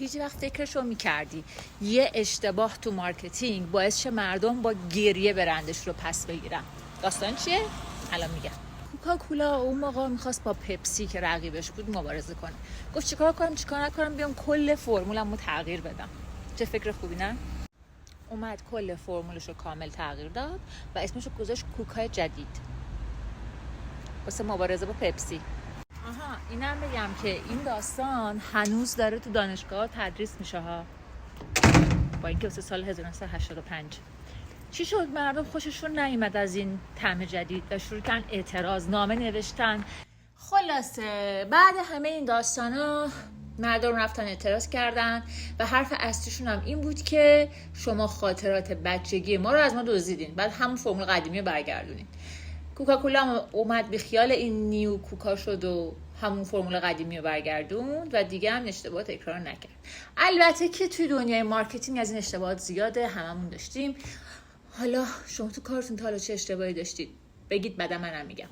هیچ وقت فکرشو میکردی یه اشتباه تو مارکتینگ باعث شه مردم با گریه برندش رو پس بگیرن؟ داستان چیه؟ الان میگم. کوکاکولا اون موقع میخواست با پپسی که رقیبش بود مبارزه کنه. گفت چیکار کنم نکنم بیام کل فرمولمو تغییر بدم. چه فکر خوبی نه؟ اومد کل فرمولش رو کامل تغییر داد و اسمش رو گذاشت کوکای جدید واسه مبارزه با پپسی. اینم بگم که این داستان هنوز داره تو دانشگاه تدریس میشه ها، با اینکه واسه سال 1985. چی شد مردم خوششون نیامد از این طعم جدید و شروع کردن اعتراض نامه نوشتن. خلاصه بعد همه این داستانا مردم رفتن اعتراض کردن و حرف اصلیشون هم این بود که شما خاطرات بچگی ما رو از ما دزدیدین، بعد همون فرمول قدیمی رو برگردونین. کوکاکولا اومد بی خیال این نیو کوکا شد و همون فرمول قدیمی رو برگردوند و دیگه هم اشتباه تکرار نکرد. البته که توی دنیای مارکتینگ از این اشتباهات زیاده، هممون داشتیم. حالا شما تو کارتون تا حالا چه اشتباهی داشتید؟ بگید بعدا منم میگم.